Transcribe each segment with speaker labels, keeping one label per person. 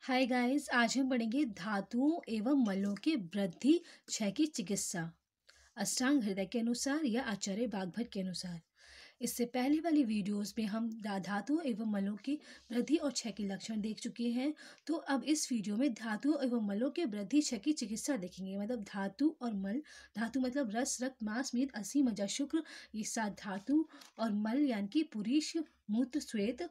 Speaker 1: Hi guys, आज हम पढ़ेंगे धातुओं एवं मलों के वृद्धि क्षय की चिकित्सा अष्टांग हृदय के अनुसार या आचार्य बागभट्ट के अनुसार। इससे पहले वाली वीडियोस में हम धातुओं एवं मलों की वृद्धि और क्षय के लक्षण देख चुके हैं। तो अब इस वीडियो में धातुओं एवं मलों के वृद्धि क्षय की चिकित्सा देखेंगे। मतलब धातु और मल, धातु मतलब रस, रक्त, मांस, मेद, अस्थि, मज्जा, शुक्र, ये सात धातु, और मल यानी कि पुरीष, मूत्र, श्वेत,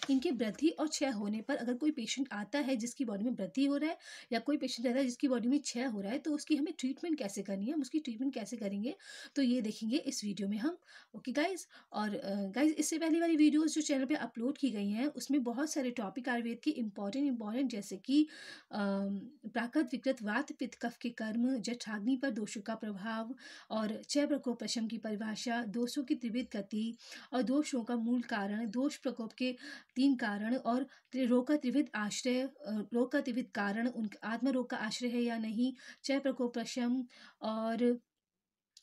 Speaker 1: इनकी वृद्धि और क्षय होने पर अगर कोई पेशेंट आता है जिसकी बॉडी में वृद्धि हो रहा है या कोई पेशेंट आता है जिसकी बॉडी में क्षय हो रहा है, तो उसकी हमें ट्रीटमेंट कैसे करनी है, हम उसकी ट्रीटमेंट कैसे करेंगे, तो ये देखेंगे इस वीडियो में हम। ओके गाइज, और गाइज इससे पहले वाली वीडियोस जो चैनल पे अपलोड की गई हैं उसमें बहुत सारे टॉपिक आयुर्वेद के इंपॉर्टेंट जैसे कि प्राकृत विकृत वात पित्त कफ के कर्म, जठराग्नि पर दोषों का प्रभाव, और क्षय प्रकोप प्रशम की परिभाषा, दोषों की त्रिविध गति और दोषों का मूल कारण, दोष प्रकोप के 3 कारण, और रोग का त्रिविध आश्रय, रोग का त्रिविध कारण, उन आत्म रोग का आश्रय है या नहीं, क्षय प्रकोप प्रशम, और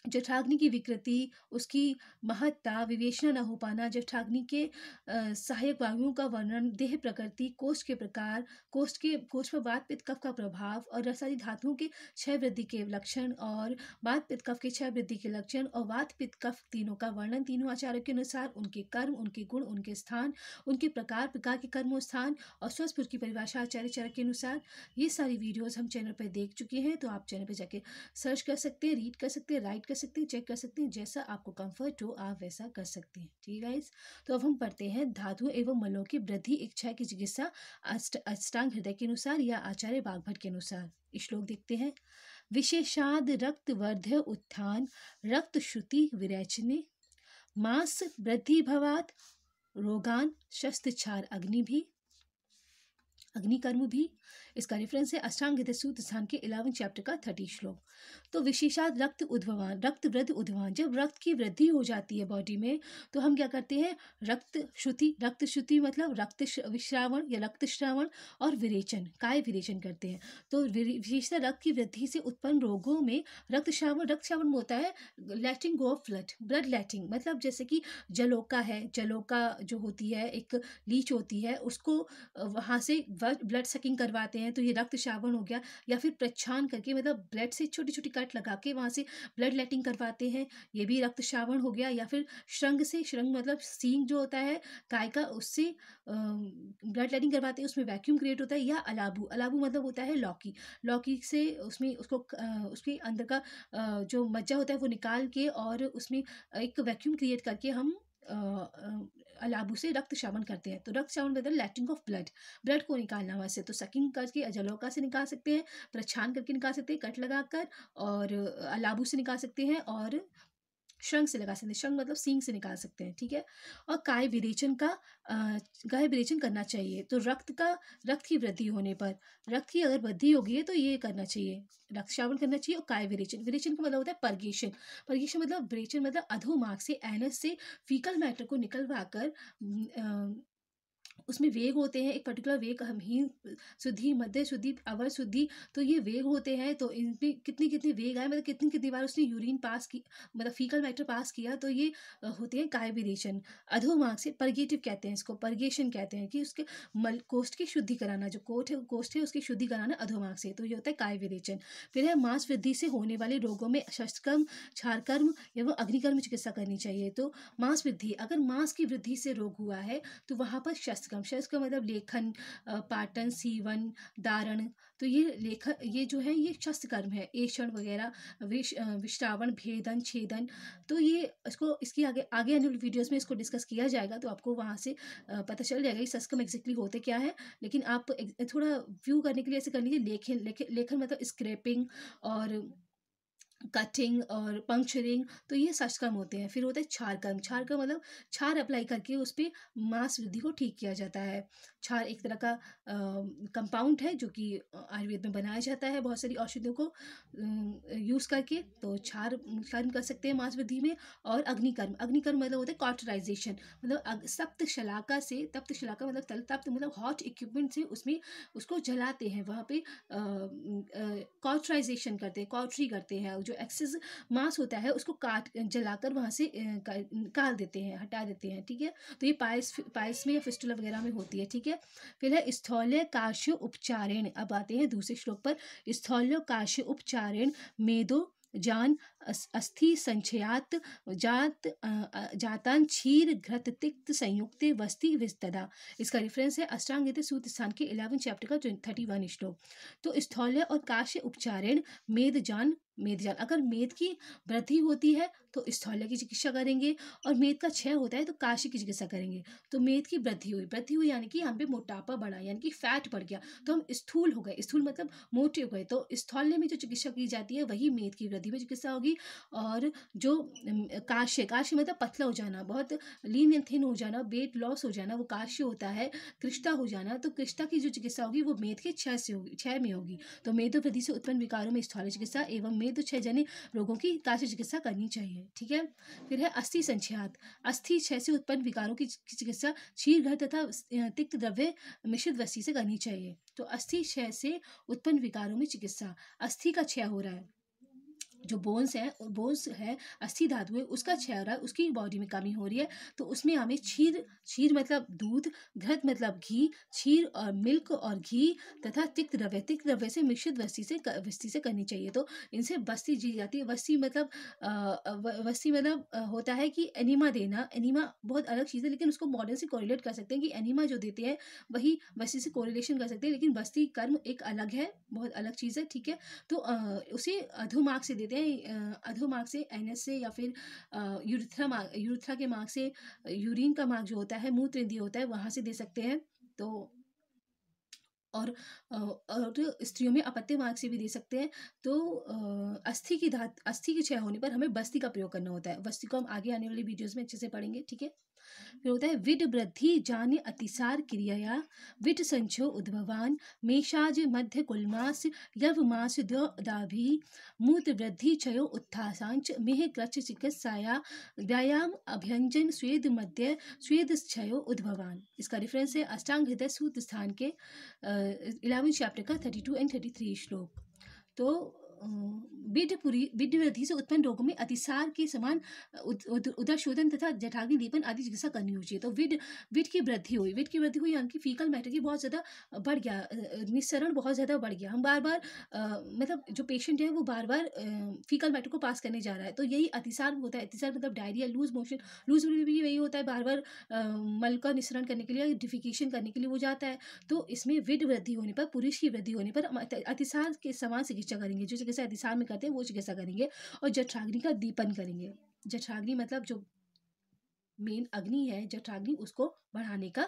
Speaker 1: जठराग्नि की विकृति, उसकी महत्ता, विवेचना न हो पाना, जठराग्नि के सहायक वायुओं का वर्णन, देह प्रकृति, कोष्ठ के प्रकार, कोष्ठ पर वात पित्त कफ का प्रभाव, और रसादी धातुओं के क्षय वृद्धि के लक्षण, और वात पित्त कफ के क्षय वृद्धि के लक्षण, और वात पित्त कफ तीनों का वर्णन तीनों आचार्यों के अनुसार, उनके कर्म, उनके गुण, उनके स्थान, उनके प्रकार के कर्म और स्थान, और स्वस्थ की परिभाषा आचार्य चरक के अनुसार। ये सारी वीडियोज हम चैनल पर देख चुके हैं, तो आप चैनल पर जाके सर्च कर सकते हैं, रीड कर सकते हैं, राइट कर सकते हैं, चेक कर सकते हैं, जैसा आपको कंफर्ट हो आप वैसा कर सकते हैं। ठीक है गाइस, तो अब हम पढ़ते हैं धातुओं एवं मलों की वृद्धि एक क्षय की चिकित्सा अष्टांग हृदय के अनुसार या आचार्य बागभट्ट के अनुसार। श्लोक देखते हैं। विशेषाद रक्त वर्ध्य उत्थान, रक्त श्रुति विरेचने, मास वृद्धि भवात, रोगान शस्त्र छार अग्नि भी, अग्निकर्म भी। इसका रेफरेंस है अष्टांग हृदय सूत्र स्थान के 11 चैप्टर का 30 श्लोक। तो विशेषाद रक्त उद्भवान, रक्त वृद्धि उद्भवान, जब रक्त की वृद्धि हो जाती है बॉडी में तो हम क्या करते हैं, रक्त श्रुति मतलब रक्त विश्रावण या रक्त श्रावण, और विरेचन, काय विरेचन करते हैं। तो विशेषतः रक्त की वृद्धि से उत्पन्न रोगों में रक्त श्रावण में होता है लेटिंग गो ऑफ ब्लड लेटिंग, मतलब जैसे कि जलोका है, जलोका जो होती है एक लीच होती है, उसको वहाँ से ब्लड सकिंग करवाते हैं, तो ये रक्त श्रावण हो गया। या फिर प्रच्छान करके मतलब ब्लड से छोटी छोटी कट लगा के वहाँ से ब्लड लेटिंग करवाते हैं, ये भी रक्त श्रावण हो गया। या फिर श्रृंग मतलब सींग जो होता है गाय का, उससे ब्लड लेटिंग करवाते हैं, उसमें वैक्यूम क्रिएट होता है। या अलाबू मतलब होता है लौकी से उसमें उसको उसके अंदर का जो मज्जा होता है वो निकाल के और उसमें एक वैक्यूम क्रिएट करके हम अलाबू से रक्त श्रावण करते हैं। तो रक्त श्रावण मतलब लैटिंग ऑफ ब्लड को निकालना वैसे तो सकिंग करके जलोका से निकाल सकते हैं, प्रच्छान करके निकाल सकते हैं कट लगाकर, और अलाबू से निकाल सकते हैं, और श्रृंग से लगा सकते हैं, श्रृंग मतलब सींग से निकाल सकते हैं। ठीक है, और काय विरेचन करना चाहिए। तो रक्त की वृद्धि होने पर, रक्त की अगर वृद्धि होगी है तो ये करना चाहिए, रक्त श्रावण करना चाहिए। और काय विरेचन का मतलब होता है परगेशन मतलब विरेचन मतलब अधोमार्ग से, एनस से फीकल मैटर को निकलवा कर उसमें वेग होते हैं, एक पर्टिकुलर वेग, हीन शुद्धि, मध्य शुद्धि, अवर शुद्धि, तो ये वेग होते हैं। तो इनमें कितनी वेग आए, मतलब कितनी बार उसने यूरिन पास की, मतलब फीकल मैटर पास किया, तो ये होते हैं काय विरेचन। अधोमार्ग से परगेटिव कहते हैं इसको, परगेशन कहते हैं कि उसके कोष्ठ की शुद्धि कराना, जो कोष्ठ है उसकी शुद्धि कराना अधोमार्ग से, तो ये होता है काय विरेचन। फिर है मांस वृद्धि से होने वाले रोगों में शस्त्रकर्म, क्षारकर्म एवं अग्निकर्म चिकित्सा करनी चाहिए। तो मांस वृद्धि, अगर मांस की वृद्धि से रोग हुआ है तो वहाँ पर शस्त्र का मतलब लेखन, पाटन, सीवन, दारण, तो ये जो है ये शस्त्र कर्म है, एषण वगैरह, विश्रावण, भेदन, छेदन। तो ये इसकी आगे आने वाली वीडियोस में इसको डिस्कस किया जाएगा, तो आपको वहाँ से पता चल जाएगा ये शस्त्र कर्म एग्जैक्टली होते क्या है। लेकिन आप थोड़ा व्यू करने के लिए ऐसे कर लीजिए, लेखन मतलब स्क्रैपिंग और कटिंग और पंक्चरिंग, तो ये शस्त्रकर्म होते हैं। फिर होता है क्षार मतलब क्षार अप्लाई करके उस पर मांस वृद्धि को ठीक किया जाता है। क्षार एक तरह का कंपाउंड है जो कि आयुर्वेद में बनाया जाता है बहुत सारी औषधियों को यूज़ करके, तो क्षार कर्म कर सकते हैं मांस वृद्धि में। और अग्निकर्म मतलब होता है कॉटराइजेशन, मतलब तप्त शलाका मतलब तप्त मतलब हॉट इक्विपमेंट से उसमें उसको जलाते हैं, वहाँ पे कॉटराइजेशन करते हैं, कॉटरी करते हैं, जो एक्सेस मांस होता है उसको काट जलाकर वहाँ से निकाल देते हैं, हटा देते हैं, ठीक है। तो ये पाइल्स में या फिस्टुला वगैरह में होती है, ठीक है। फिर है स्थौल्य काश्य उपचारेण। अब आते हैं दूसरे श्लोक पर। स्थौल्य काश्य उपचारेण मेदो जान अस्थि संचयात जातान क्षीर घृत तिक्त संयुक्ते वस्ति विस्तदा। इसका रेफरेंस है अष्टांग हृदय सूत्र स्थान के 11 चैप्टर का 31 श्लोक। तो स्थौल्य और काश्य उपचारेण मेदजान अगर मेद की वृद्धि होती है तो स्थौल्य की चिकित्सा करेंगे, और मेद का क्षय होता है तो काश्य की चिकित्सा करेंगे। तो मेद की वृद्धि हुई यानी कि हम पे मोटापा बढ़ा, यानी कि फैट बढ़ गया, तो हम स्थूल हो गए, स्थूल मतलब मोटे हो गए, तो स्थौल्य में जो चिकित्सा की जाती है वही मेद की वृद्धि में चिकित्सा होगी। और जो काश्य मतलब पतला हो जाना, बहुत लीन एंड थिन हो जाना, वेट लॉस हो जाना, वो काश्य होता है। कृष्टा हो जाना, तो कृष्टा की जो चिकित्सा होगी वो मेद के क्षय में होगी। तो मेदो वृद्धि से उत्पन्न विकारों में स्थौल्य चिकित्सा एवं मेद क्षय जनित रोगों की काश्य चिकित्सा करनी चाहिए, ठीक है। फिर है अस्थि संचयात। अस्थि क्षय से उत्पन्न विकारों की चिकित्सा क्षीर घृत तथा तिक्त द्रव्य मिश्रित वस्ती से करनी चाहिए। तो अस्थि क्षय से उत्पन्न विकारों में चिकित्सा, अस्थि का क्षय हो रहा है, जो बोन्स है अस्थि धातु है उसका क्षय हो रहा है, उसकी बॉडी में कमी हो रही है, तो उसमें हमें क्षीर मतलब दूध, घृत मतलब घी, क्षीर और मिल्क और घी तथा तिक्त द्रव्य से मिश्रित वस्ती से करनी चाहिए। तो इनसे वस्ती जी जाती है। वस्ती मतलब होता है कि एनीमा देना। एनीमा बहुत अलग चीज़ है, लेकिन उसको मॉडर्न से कोरिलेट कर सकते हैं कि एनीमा जो देते हैं वही वस्ती से कोरिलेशन कर सकते हैं, लेकिन वस्ती कर्म एक अलग है, बहुत अलग चीज़ है, ठीक है। तो उसे अधोमार्ग से देते हैं, अधोमार्ग से एनएस से, या फिर यूरिथ्रा के मार्ग से, यूरिन का मार्ग जो होता है, मूत्र इंद्रिय होता है, वहाँ से दे सकते हैं। तो और स्त्रियों में अपत्य मार्ग से भी दे सकते हैं। तो अस्थि के क्षय होने पर हमें वस्ती का प्रयोग करना होता है। वस्ती को हम आगे आने वाली वीडियोस में अच्छे से पढ़ेंगे, ठीक है। फिर होता है विड वृद्धि जान्य अतिसार क्रियया विट संचो उद्भवान मेषाज मध्य कुलमास यव मास दाभि मूत वृद्धि चयो उत्थासांच मेह कृच चिकित्साया व्यायाम अभ्यंजन स्वेद मध्य स्वेद क्षयो उद्भवान। इसका रेफरेंस है अष्टांग हृदय सूत्र स्थान के 11 चैप्टर का 32 एंड 33 श्लोक। तो विड वृद्धि से उत्पन्न रोगों में अतिसार के समान उदरशोधन तथा जठराग्नि दीपन आदि चिकित्सा करनी होनी चाहिए। तो विड की वृद्धि हुई यानी कि फीकल मैटर की बहुत ज़्यादा बढ़ गया, निस्सरण बहुत ज़्यादा बढ़ गया। हम बार बार मतलब जो पेशेंट है वो बार बार फीकल मैटर को पास करने जा रहा है, तो यही अतिसार होता है। अतिसार मतलब डायरिया, लूज मोशन भी वही होता है, बार बार मल का निस्सरण करने के लिए, डिफिकेशन करने के लिए वो जाता है। तो इसमें विड वृद्धि होने पर, पुरुष की वृद्धि होने पर अतिसार के समान चिकित्सा करेंगे। जो चिकित्सा अतिसार में करते हैं वो चिकित्सा करेंगे, और जठराग्नि का दीपन करेंगे। जठराग्नि मतलब जो मेन अग्नि है जठराग्नि, उसको बढ़ाने का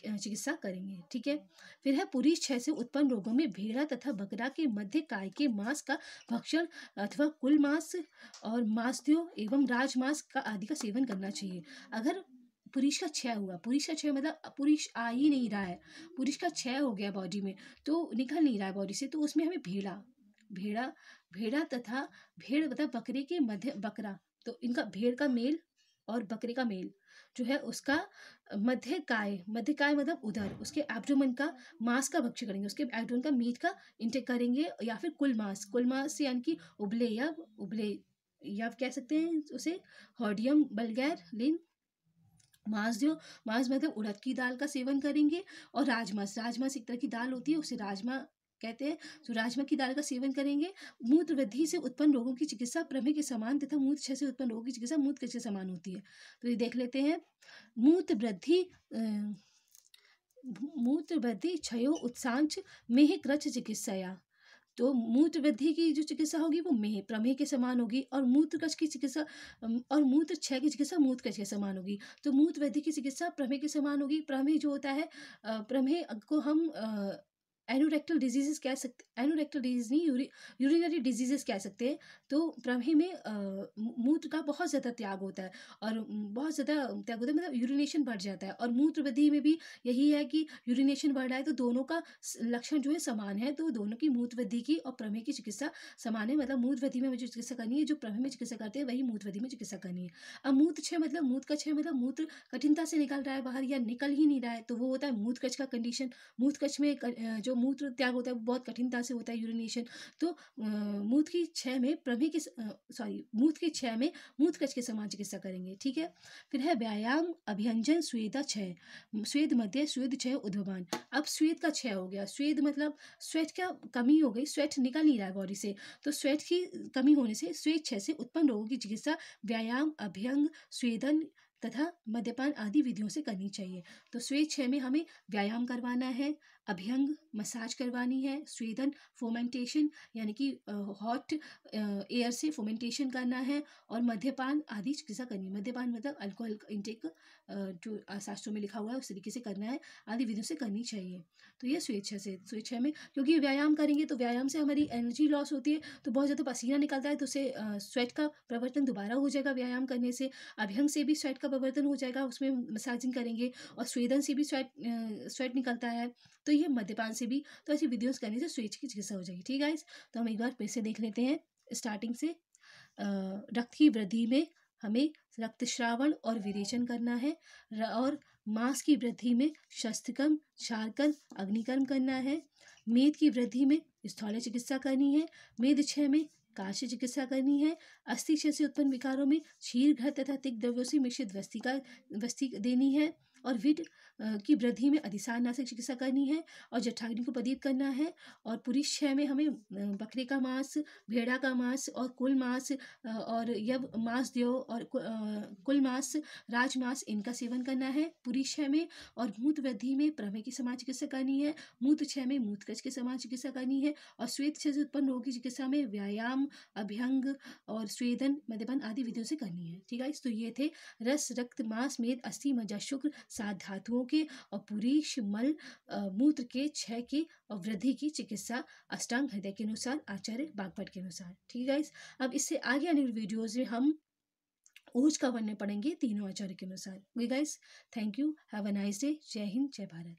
Speaker 1: चिकित्सा करेंगे, ठीक है। फिर है पुरुष क्षय से उत्पन्न रोगों में भेड़ा तथा बकरा के मध्य काय के मांस का भक्षण अथवा कुल मांस और मांसद्यो एवं राजमांस का आदि का सेवन करना चाहिए। अगर पुरुष का क्षय हुआ, पुरुष का क्षय मतलब पुरुष आ ही नहीं रहा है, पुरुष का क्षय हो गया बॉडी में, तो निकल नहीं रहा है बॉडी से, तो उसमें हमें भेड़ा तथा भेड़ मतलब बकरे के मध्य, बकरा, तो इनका भेड़ का मेल और बकरे का मेल जो है उसका मध्य काय मतलब उधर, उसके एब्डोमेन का मांस का भक्षण करेंगे, उसके एब्डोमेन का मीट का इंटेक करेंगे, या फिर कुल मांस यानी कि उबले या कह सकते हैं उसे हॉर्डियम बल्गैर लिन मांस मतलब उड़द की दाल का सेवन करेंगे। और राजमांस एक तरह की दाल होती है, उसे राजमा कहते हैं, तो राजमा की दाल का सेवन करेंगे। मूत्र वृद्धि से उत्पन्न रोगों की चिकित्सा प्रमेह के समान तथा मूत्र क्षय से उत्पन्न रोगों की चिकित्सा मूत्र क्षय के समान होती है। तो ये देख लेते हैं। मूत्र वृद्धि क्षयो उत्सांच मेह कृच चिकित्साया। तो मूत्र वृद्धि की जो चिकित्सा होगी वो प्रमेह के समान होगी, और मूत्र कष की चिकित्सा और मूत्र क्षय की चिकित्सा मूत्र कष के समान होगी। तो मूत्र वृद्धि की चिकित्सा प्रमेह के समान होगी। प्रमेह जो होता है, प्रमेह को हम एनोरेक्टल डिजीजेस कह सकते, एनोरेक्टल डिजीज नहीं, यूरिनरी डिजीजेस कह सकते हैं। तो प्रमेह में मूत्र का बहुत ज़्यादा त्याग होता है, और बहुत ज़्यादा त्याग होता है मतलब यूरिनेशन बढ़ जाता है। और मूत्र वृद्धि में भी यही है कि यूरिनेशन बढ़ रहा है, तो दोनों का लक्षण जो है समान है, तो दोनों की मूत्र वृद्धि की और प्रमेह की चिकित्सा समान है। मतलब मूत्र वृद्धि में जो चिकित्सा करनी है, जो प्रमेह में चिकित्सा करते हैं वही मूत्र वृद्धि में चिकित्सा करनी है। अब मूत्र क्षय मतलब मूत्र कठिनता से निकल रहा है बाहर या निकल ही नहीं रहा है, तो वो होता है मूत्र कच का कंडीशन। मूत्र कच में जो मूत्र त्याग होता है वो बहुत कठिनता से होता है, यूरिनेशन। तो मूत्र की क्षय में मूत्र की क्षय में मूत्रकच के समान चिकित्सा करेंगे। ठीक है। फिर है व्यायाम अभियंजन स्वेदा क्षय, स्वेद मध्य स्वेद क्षय उद्भवान। अब स्वेद का क्षय हो गया, स्वेद मतलब स्वेट का कमी हो गई, स्वेट निकल नहीं रहा है बॉडी से, तो स्वेट की कमी होने से स्वेद क्षय से उत्पन्न रोगों की चिकित्सा व्यायाम अभ्यंग स्वेदन तथा मद्यपान आदि विधियों से करनी चाहिए। तो स्वेद क्षय में हमें व्यायाम करवाना है, अभ्यंग मसाज करवानी है, स्वेदन फोमेंटेशन यानी कि हॉट एयर से फोमेंटेशन करना है, और मद्यपान आदि चिकित्सा करनी है। मद्यपान मतलब अल्कोहल इंटेक जो शास्त्रों में लिखा हुआ है उस तरीके से करना है, आदि विधियों से करनी चाहिए। तो ये स्वेच्छा में, क्योंकि व्यायाम करेंगे तो व्यायाम से हमारी एनर्जी लॉस होती है, तो बहुत ज़्यादा पसीना निकलता है, तो उससे स्वेट का प्रवर्तन दोबारा हो जाएगा व्यायाम करने से। अभ्यंग से भी स्वेट का प्रवर्तन हो जाएगा, उसमें मसाजिंग करेंगे, और स्वेदन से भी स्वेट निकलता है, तो ये मद्यपान से भी। तो ऐसी विधियों से करने से स्वेट की चिकित्सा हो जाएगी। ठीक है गाइस, तो हम एक बार फिर से देख लेते हैं स्टार्टिंग से। रक्त की वृद्धि में हमें रक्तस्रावण और विरेचन करना है, और मांस की वृद्धि में शस्त्रकर्म क्षारकर्म अग्निकर्म करना है। मेद की वृद्धि में स्थौल्य चिकित्सा करनी है। मेद क्षय में काशी चिकित्सा करनी है। अस्थि क्षय से उत्पन्न विकारों में क्षीर घृत तथा तिक्त द्रव्यों से मिश्रित वस्ती देनी है। और विट की वृद्धि में अधिसार नाशक चिकित्सा करनी है, और जठराग्नि को पदीत करना है। और पुरुष क्षय में हमें बकरे का मांस, भेड़ा का मांस और कुल मांस और यव मांस देव और कुल मांस राजमांस इनका सेवन करना है पुरुष क्षय में। और मूत्र वृद्धि में प्रमेह की समान चिकित्सा करनी है। मूत्र क्षय में मूत्रकच की समान चिकित्सा करनी है। और श्वेत क्षय से उत्पन्न रोग की चिकित्सा में व्यायाम अभ्यंग और स्वेदन मद्यपान आदि विधियों से करनी है। ठीक है, तो ये थे रस रक्त मांस मेद अस्थि मज्जा शुक्र 7 धातुओं के और पुरीश मल मूत्र के क्षय की और वृद्धि की चिकित्सा अष्टांग हृदय के अनुसार आचार्य बागभट्ट के अनुसार। ठीक है गाइस, अब इससे आगे आने वाली वीडियोज में हम ओज का वर्णन पढ़ेंगे तीनों आचार्य के अनुसार। Okay guys, thank you, have a nice day, जय हिंद जय भारत।